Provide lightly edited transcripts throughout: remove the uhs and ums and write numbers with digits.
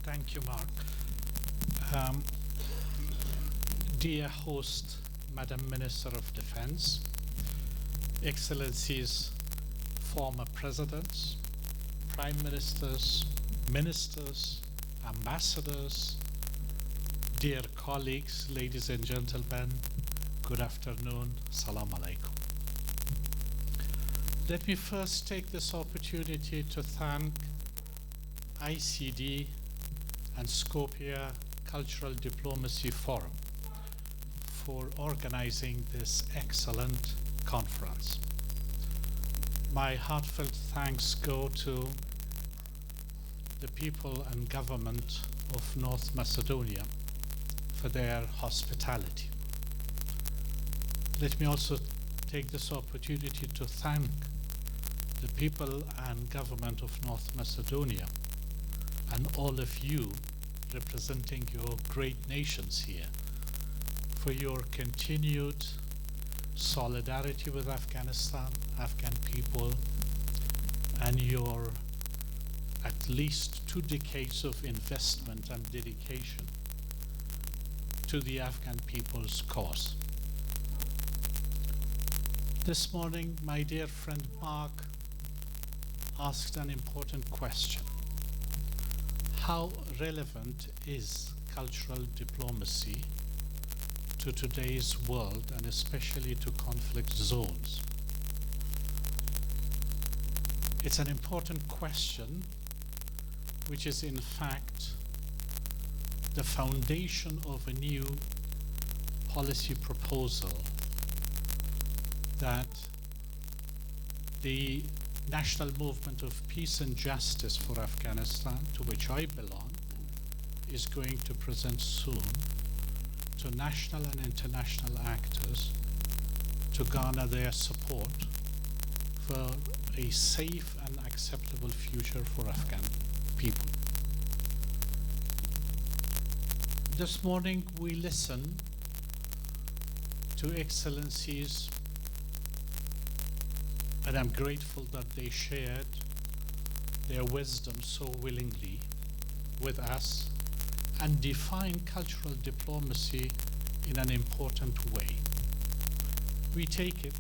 Thank you, Mark. Um, Dear host, Madam Minister of Defense, Excellencies, former presidents, prime ministers, ministers, ambassadors, dear colleagues, ladies and gentlemen, good afternoon, salam alaikum. Let me first take this opportunity to thank ICD and Skopje Cultural Diplomacy Forum for organizing this excellent conference. My heartfelt thanks go to the people and government of North Macedonia for their hospitality. Let me also take this opportunity to thank the people and government of North Macedonia and all of you representing your great nations here for your continued solidarity with Afghanistan, Afghan people, and your at least 2 decades of investment and dedication to the Afghan people's cause. This morning, my dear friend Mark asked an important question. How relevant is cultural diplomacy to today's world and especially to conflict zones? It's an important question which is in fact the foundation of a new policy proposal that the National Movement of Peace and Justice for Afghanistan, to which I belong, is going to present soon to national and international actors to garner their support for a safe and acceptable future for Afghan people. This morning we listened to Excellencies, and I'm grateful that they shared their wisdom so willingly with us and defined cultural diplomacy in an important way. We take it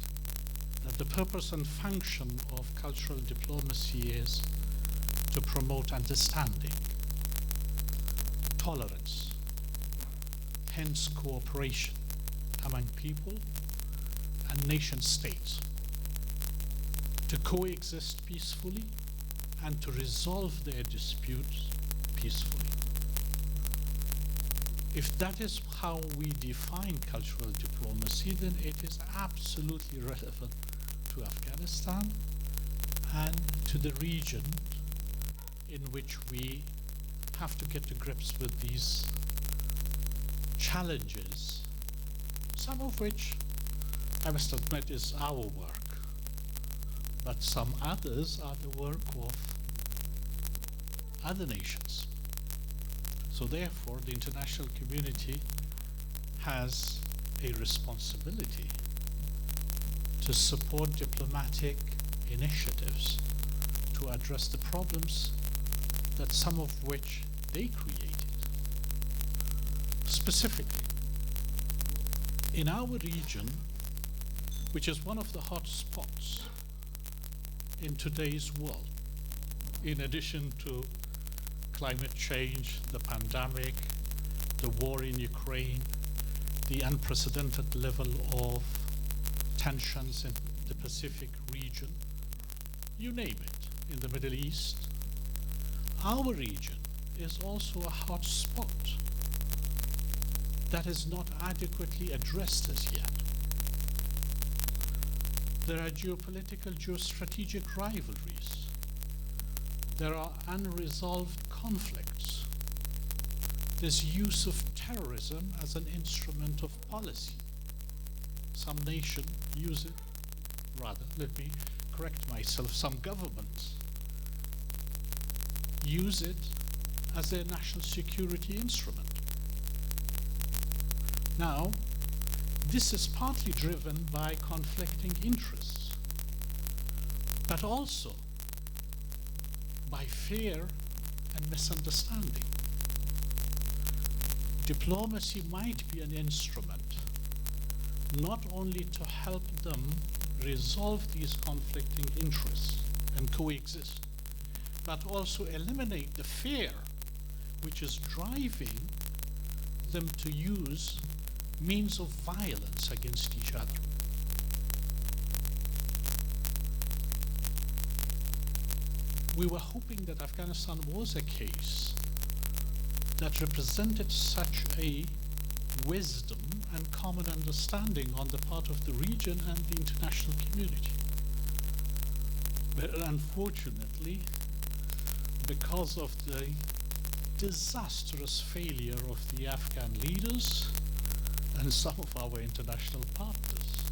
that the purpose and function of cultural diplomacy is to promote understanding, tolerance, hence cooperation among people and nation states, to coexist peacefully and to resolve their disputes peacefully. If that is how we define cultural diplomacy, then it is absolutely relevant to Afghanistan and to the region in which we have to get to grips with these challenges, some of which I must admit is our work, but some others are the work of other nations. So therefore, the international community has a responsibility to support diplomatic initiatives to address the problems that some of which they created. Specifically, in our region, which is one of the hot spots in today's world, in addition to climate change, the pandemic, the war in Ukraine, the unprecedented level of tensions in the Pacific region, you name it, in the Middle East, our region is also a hot spot that is not adequately addressed as yet. There are geopolitical, geostrategic rivalries. There are unresolved conflicts. There's use of terrorism as an instrument of policy. Some nation use it, rather, let me correct myself, some governments use it as their national security instrument. Now, this is partly driven by conflicting interests, but also by fear and misunderstanding. Diplomacy might be an instrument not only to help them resolve these conflicting interests and coexist, but also eliminate the fear which is driving them to use means of violence against each other. We were hoping that Afghanistan was a case that represented such a wisdom and common understanding on the part of the region and the international community. But unfortunately, because of the disastrous failure of the Afghan leaders and some of our international partners,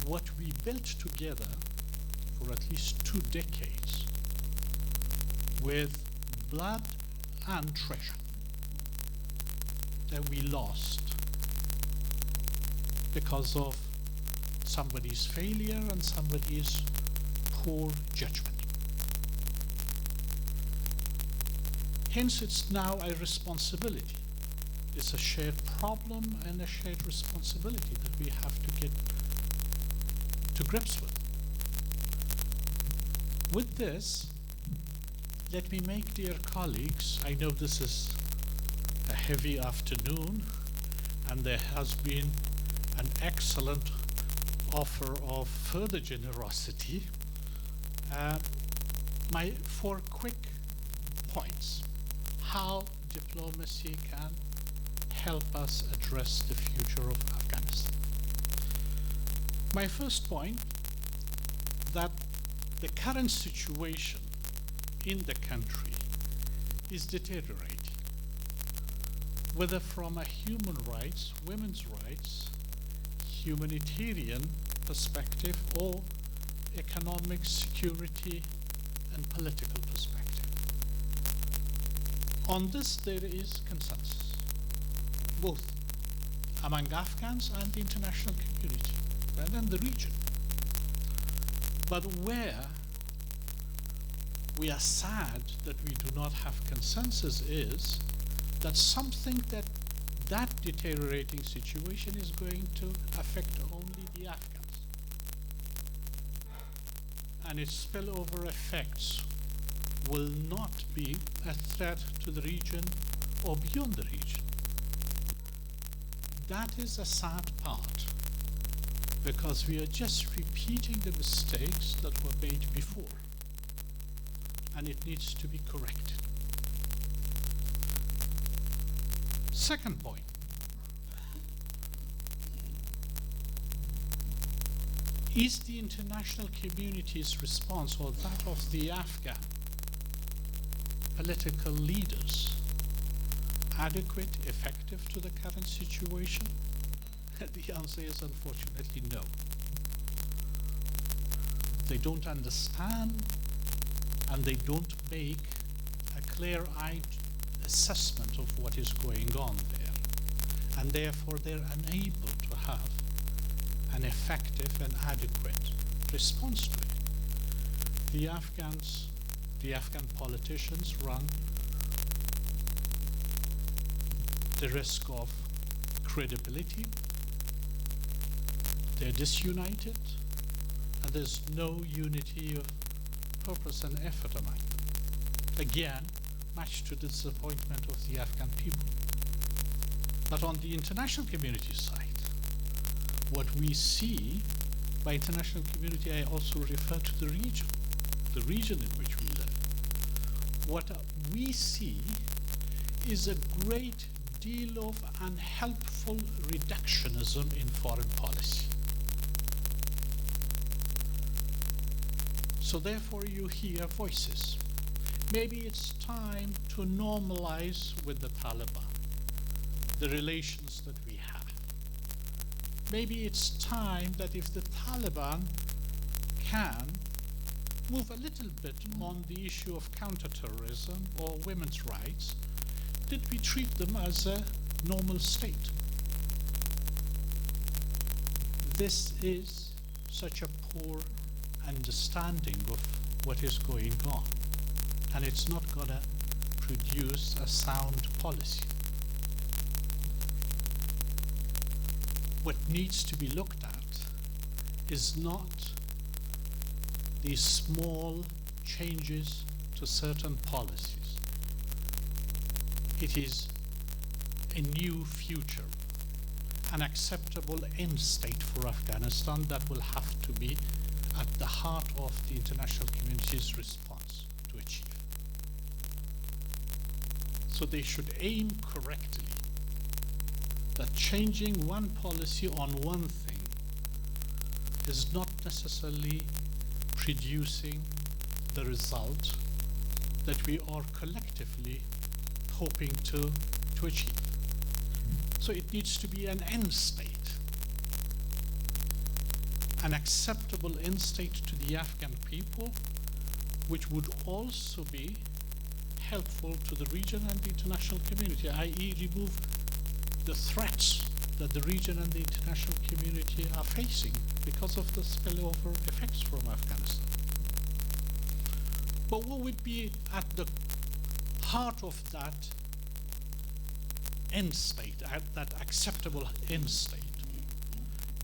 what we built together for at least 2 decades with blood and treasure that we lost because of somebody's failure and somebody's poor judgment. Hence, it's now a responsibility. It's a shared problem and a shared responsibility that we have to get to grips with. With this, let me make, dear colleagues, I know this is a heavy afternoon and there has been an excellent offer of further generosity. My 4 quick points. How diplomacy can help us address the future of Afghanistan. My first point, that the current situation in the country is deteriorating, whether from a human rights, women's rights, humanitarian perspective, or economic, security, and political perspective. On this, there is consensus, both among Afghans and the international community, and the region. But where we are sad that we do not have consensus is that something that deteriorating situation is going to affect only the Afghans. And its spillover effects will not be a threat to the region or beyond the region. That is a sad part, because we are just repeating the mistakes that were made before, and it needs to be corrected. Second point. Is the international community's response, or that of the Afghan political leaders, adequate, effective to the current situation? The answer is unfortunately no. They don't understand, and they don't make a clear-eyed assessment of what is going on there, and therefore they're unable to have an effective and adequate response to it. The Afghan politicians run the risk of credibility. They're disunited, and there's no unity of purpose and effort among them. Again, much to the disappointment of the Afghan people. But on the international community side, what we see, by international community I also refer to the region in which we live. What we see is a great deal of unhelpful reductionism in foreign policy. So therefore you hear voices. Maybe it's time to normalize with the Taliban the relations that we have. Maybe it's time that if the Taliban can move a little bit on the issue of counterterrorism or women's rights, that we treat them as a normal state. This is such a poor understanding of what is going on, and it's not going to produce a sound policy. What needs to be looked at is not these small changes to certain policies. It is a new future, an acceptable end state for Afghanistan that will have to be at the heart of the international community's response to achieve. So they should aim correctly that changing one policy on one thing is not necessarily producing the result that we are collectively hoping to achieve. So it needs to be an end state, an acceptable end state to the Afghan people, which would also be helpful to the region and the international community, i.e. remove the threats that the region and the international community are facing because of the spillover effects from Afghanistan. But what would be at the heart of that end state, at that acceptable end state?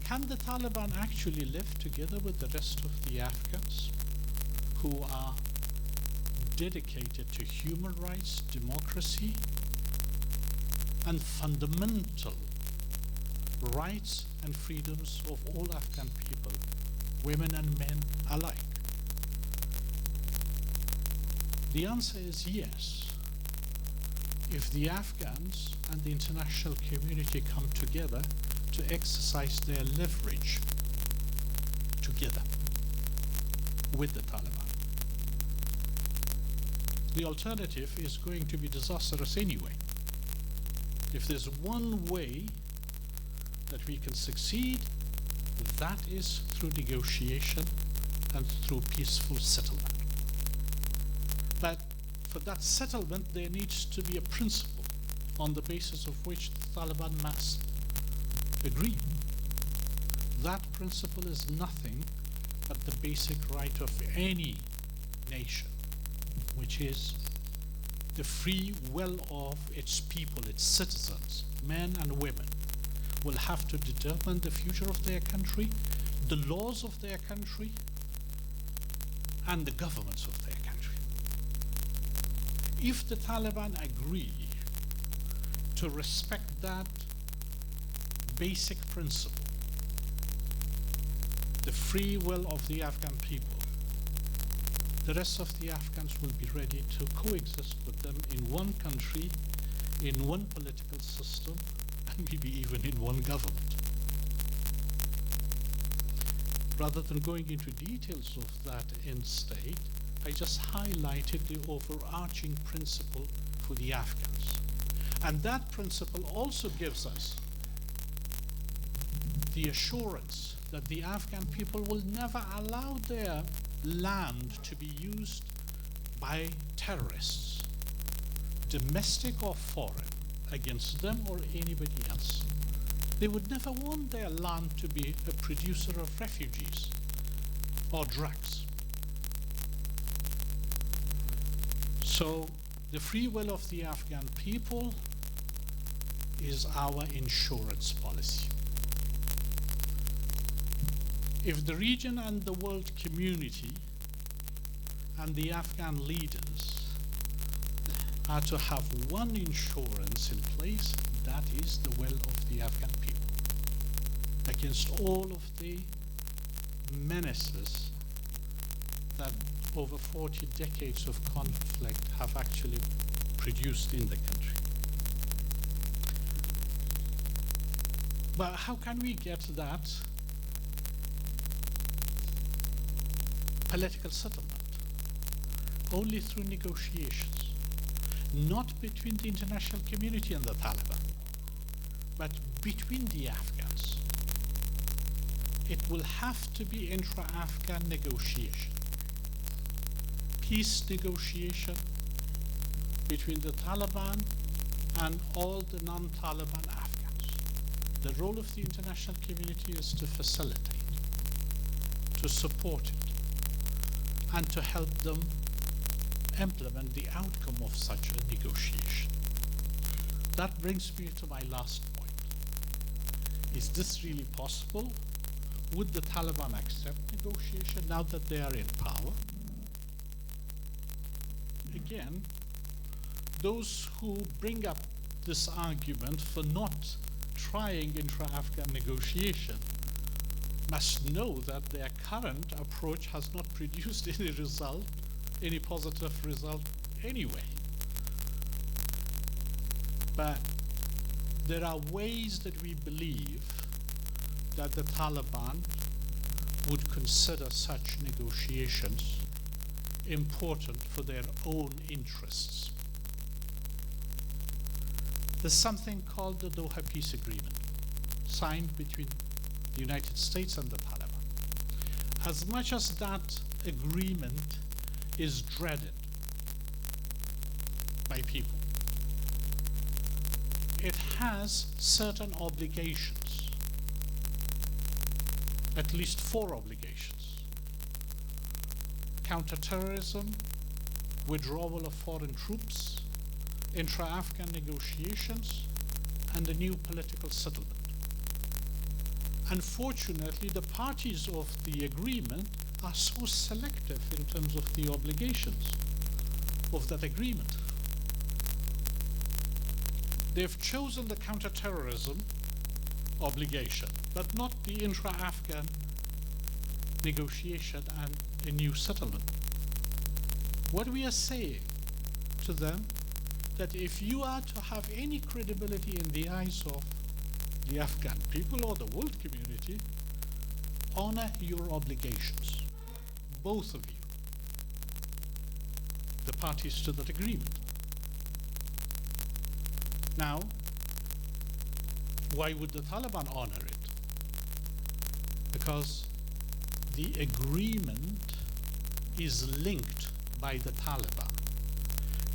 Can the Taliban actually live together with the rest of the Afghans who are dedicated to human rights, democracy, and fundamental rights and freedoms of all Afghan people, women and men alike? The answer is yes. If the Afghans and the international community come together to exercise their leverage together with the Taliban. The alternative is going to be disastrous anyway. If there's one way that we can succeed, that is through negotiation and through peaceful settlement. But for that settlement, there needs to be a principle on the basis of which the Taliban must agree. That principle is nothing but the basic right of any nation, which is the free will of its people, its citizens, men and women, will have to determine the future of their country, the laws of their country, and the governments of their country. If the Taliban agree to respect that basic principle, the free will of the Afghan people, the rest of the Afghans will be ready to coexist with them in one country, in one political system, and maybe even in one government. Rather than going into details of that end state, I just highlighted the overarching principle for the Afghans. And that principle also gives us the assurance that the Afghan people will never allow their land to be used by terrorists, domestic or foreign, against them or anybody else. They would never want their land to be a producer of refugees or drugs. So the free will of the Afghan people is our insurance policy. If the region and the world community and the Afghan leaders are to have one insurance in place, that is the will of the Afghan people against all of the menaces that over 40 decades of conflict have actually produced in the country. But how can we get that political settlement? Only through negotiations, not between the international community and the Taliban, but between the Afghans. It will have to be intra-Afghan negotiation, peace negotiation between the Taliban and all the non-Taliban Afghans. The role of the international community is to facilitate, to support it, and to help them implement the outcome of such a negotiation. That brings me to my last point. Is this really possible? Would the Taliban accept negotiation now that they are in power? Again, those who bring up this argument for not trying intra-Afghan negotiation must know that their current approach has not produced any result, any positive result anyway. But there are ways that we believe that the Taliban would consider such negotiations important for their own interests. There's something called the Doha Peace Agreement, signed between the United States and the Taliban. As much as that agreement is dreaded by people, it has certain obligations, at least 4 obligations: counterterrorism, withdrawal of foreign troops, intra-Afghan negotiations, and a new political settlement. Unfortunately, the parties of the agreement are so selective in terms of the obligations of that agreement. They've chosen the counterterrorism obligation, but not the intra-Afghan negotiation and a new settlement. What we are saying to them, that if you are to have any credibility in the eyes of the Afghan people or the world community, honor your obligations, both of you, the parties to that agreement. Now, why would the Taliban honor it? Because the agreement is linked by the Taliban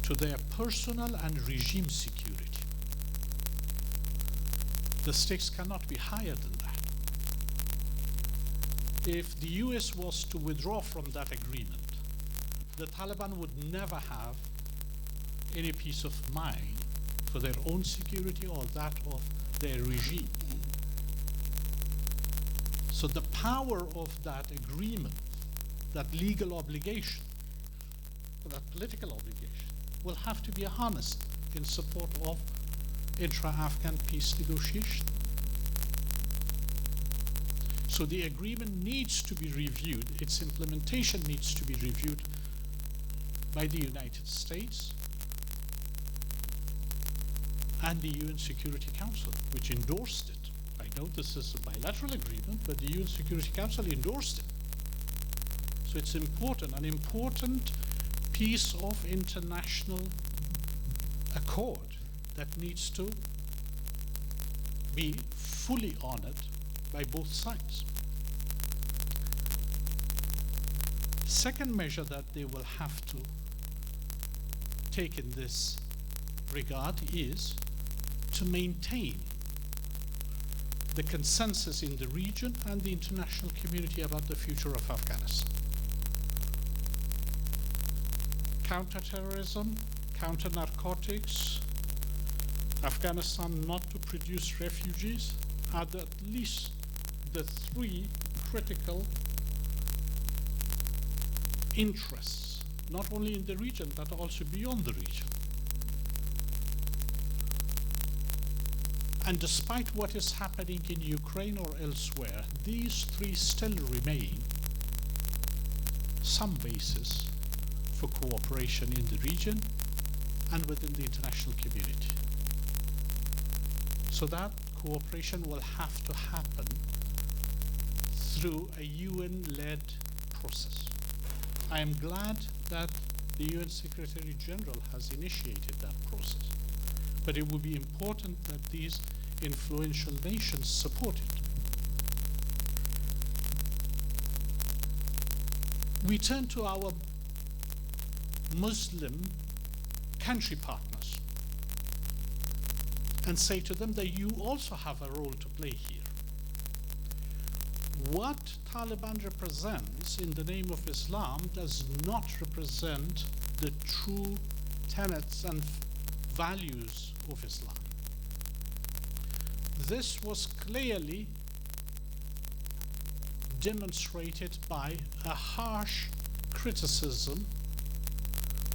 to their personal and regime security. The stakes cannot be higher than that. If the US was to withdraw from that agreement, the Taliban would never have any peace of mind for their own security or that of their regime. So the power of that agreement, that legal obligation, that political obligation, will have to be harnessed in support of intra-Afghan peace negotiation. So the agreement needs to be reviewed, its implementation needs to be reviewed by the United States and the UN Security Council, which endorsed it. I know this is a bilateral agreement, but the UN Security Council endorsed it. So it's important, an important piece of international accord that needs to be fully honored by both sides. Second measure that they will have to take in this regard is to maintain the consensus in the region and the international community about the future of Afghanistan. Counterterrorism, counter-narcotics, Afghanistan not to produce refugees are at least the 3 critical interests, not only in the region, but also beyond the region. And despite what is happening in Ukraine or elsewhere, these 3 still remain some basis for cooperation in the region and within the international community. So that cooperation will have to happen through a UN-led process. I am glad that the UN Secretary General has initiated that process, but it would be important that these influential nations support it. We turn to our Muslim country partners and say to them that you also have a role to play here. What Taliban represents in the name of Islam does not represent the true tenets and values of Islam. This was clearly demonstrated by a harsh criticism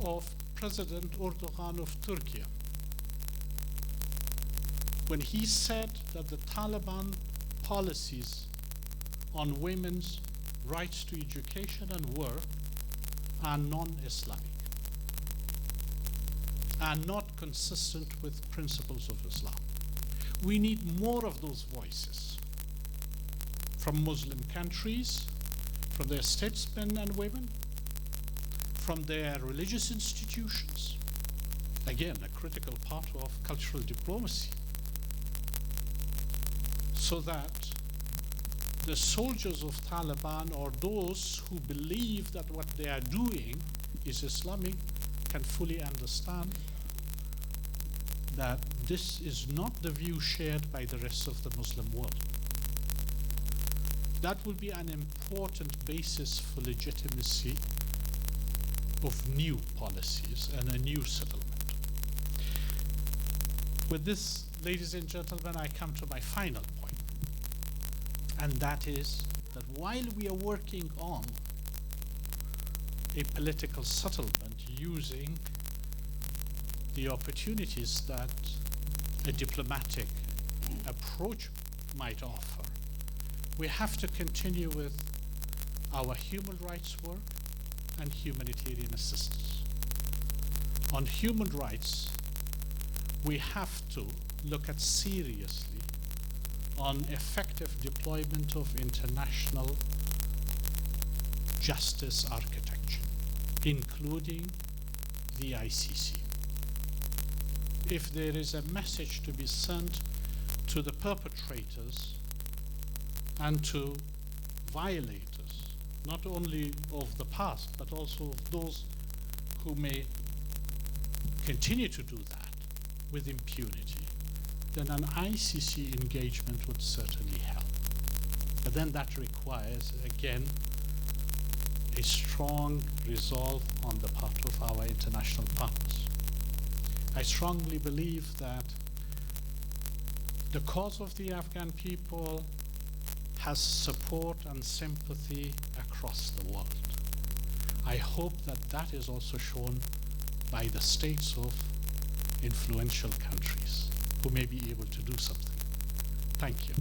of President Erdogan of Turkey when he said that the Taliban policies on women's rights to education and work are non-Islamic, are not consistent with principles of Islam. We need more of those voices from Muslim countries, from their statesmen and women, from their religious institutions. Again, a critical part of cultural diplomacy, so that the soldiers of Taliban, or those who believe that what they are doing is Islamic, can fully understand that this is not the view shared by the rest of the Muslim world. That will be an important basis for legitimacy of new policies and a new settlement. With this, ladies and gentlemen, I come to my final point, and that is that while we are working on a political settlement using the opportunities that a diplomatic approach might offer, we have to continue with our human rights work and humanitarian assistance. On human rights, we have to look at seriously on effective deployment of international justice architecture, including the ICC. If there is a message to be sent to the perpetrators and to violators, not only of the past, but also of those who may continue to do that with impunity, then an ICC engagement would certainly help. But then that requires, again, a strong resolve on the part of our international partners. I strongly believe that the cause of the Afghan people has support and sympathy across the world. I hope that that is also shown by the states of influential countries who may be able to do something. Thank you.